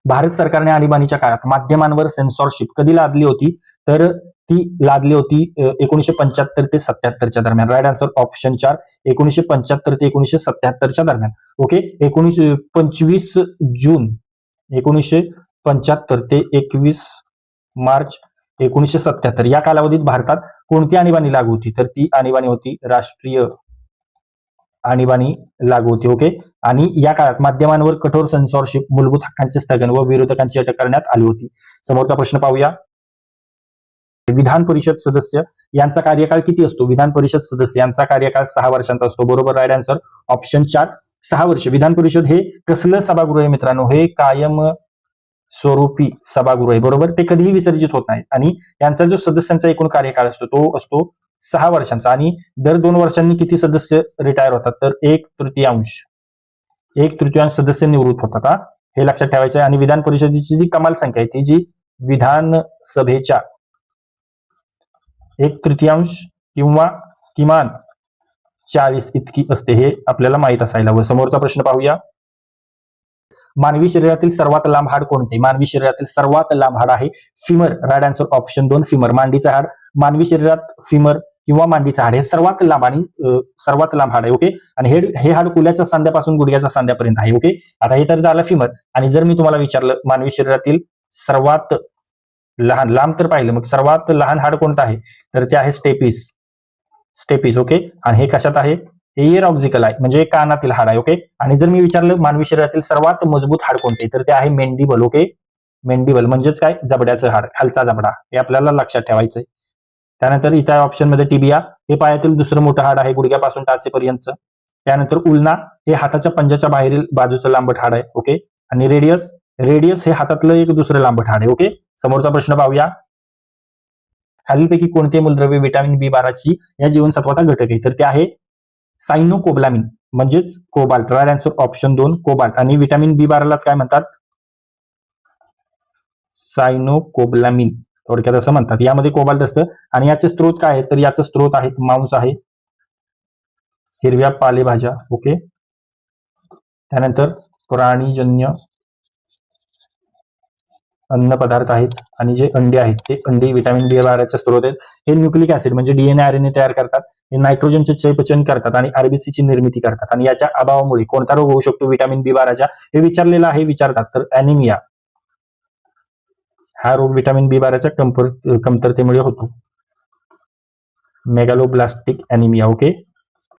भारत सरकारने आणीबाणीच्या काळात माध्यमांवर सेन्सॉरशिप कधी लादली होती? तर ती लादली होती 1975 ते 77च्या दरम्यान. राईट आन्सर ऑप्शन 4, 1975 ते 1977च्या दरम्यान. ओके, 25 जून 1975 ते 21 मार्च 1977 या कालावधीत भारतात कोणती आणीबाणी लागू होती? तर ती आणीबाणी होती राष्ट्रीय आणीबाणी लागू होती. ओके, आणि या काळात माध्यमांवर कठोर सेन्सॉरशिप, मूलभूत हक्कांचे स्थगन व विरोधकांची अटक करण्यात आली होती. समोरचा प्रश्न पाहूया. विधान परिषद सदस्य यांचा कार्यकाळ किती असतो? विधान परिषद सदस्य यांचा कार्यकाळ 6 वर्षांचा असतो. बरोबर, राईट आन्सर ऑप्शन 4, 6 वर्ष. विधान परिषद हे कसलं सभागृह आहे मित्रांनो? हे कायम स्वरूपी सभागृह आहे. बरोबर, ते कधीही विसर्जित होत नाही आणि यांचा जो सदस्यांचा एकूण कार्यकाळ असतो तो असतो 6 वर्षांचा. आणि दर 2 वर्षांनी किती सदस्य रिटायर होतात? तर 1/3 सदस्य निवृत्त होतात. हे लक्षात ठेवायचं आहे. आणि विधान परिषदेची जी कमाल संख्या आहे ती जी विधानसभेच्या 1/3 किंवा किमान 40 इतकी असते, हे आपल्याला माहित असायला हवं. समोरचा प्रश्न पाहूया. मानवी शरीरातील सर्वात लांब हाड कोणते? मानवी शरीरातील सर्वात लांब हाड आहे femur. Right answer option 2, femur. मांडीचं हाड. मानवी शरीरात फिमर किंवा मांडीचं हाड हे सर्वात लांब आणि सर्वात लांब हाड आहे. ओके, आणि हे हाड कुल्याच्या सांध्यापासून गुडघ्याच्या सांध्यापर्यंत आहे. ओके, आता हे तर झालं फिमर. आणि जर मी तुम्हाला विचारलं मानवी शरीरातील सर्वात लहान, लांब तर पाहिलं, मग सर्वात लहान हाड कोणतं आहे? तर ते आहे स्टेपिस. ओके, आणि हे कशात आहे? इयर ऑक्झिकल आहे, म्हणजे कानातील हाड आहे. ओके, आणि जर मी विचारलं मानवी शरीरातील सर्वात मजबूत हाड कोणते? तर ते आहे मेंडिबल. ओके, मेंडिबल म्हणजेच काय? जबड्याचं हाड, खालचा जबडा. हे आपल्याला लक्षात ठेवायचंय. त्यानंतर इतर ऑप्शन मध्ये टिबिया हे पायातील दुसरं मोठं हाड आहे गुडघ्यापासून टाचेपर्यंतचं. त्यानंतर उल्ना हे हाताच्या पंजाच्या बाहेरील बाजूचं लांबट हाड आहे. ओके, आणि रेडियस हे हातातलं एक दुसरं लांबट हाड आहे. ओके, समोरचा प्रश्न पाहूया. खालीलपैकी कोणते मूलद्रव्य व्हिटॅमिन B12 या जीवनसत्वाचा घटक आहे? तर ते आहे सायनोकोबॅलामिन म्हणजेच cobalt. Right answer option 2, cobalt. आणि व्हिटॅमिन B12लाच काय म्हणतात? सायनोकोबॅलामिन, थोडक्यात असं म्हणतात. यामध्ये कोबाल्ट असतं. आणि याचे स्त्रोत काय आहेत? तर याचे स्त्रोत आहेत मांस आहे, हिरव्या पालेभाज्या. ओके, त्यानंतर प्राणीजन्य अन्न पदार्थ आहेत आणि जे अंडे आहेत ते अंडे व्हिटॅमिन B12चे स्त्रोत आहेत. हे न्यूक्लिक ऍसिड म्हणजे DNA RNA तयार करतात. हे नायट्रोजनचे चयपचन करतात आणि आरबीसीची निर्मिती करतात. आणि याच्या अभावामुळे कोणता रोग होऊ शकतो व्हिटॅमिन B12च्या? हे विचारलेलं आहे, विचारतात. तर अॅनिमिया हा रोग व्हिटॅमिन B12च्या कमतरतेमुळे होतो. Megaloblastic anaemia. ओके,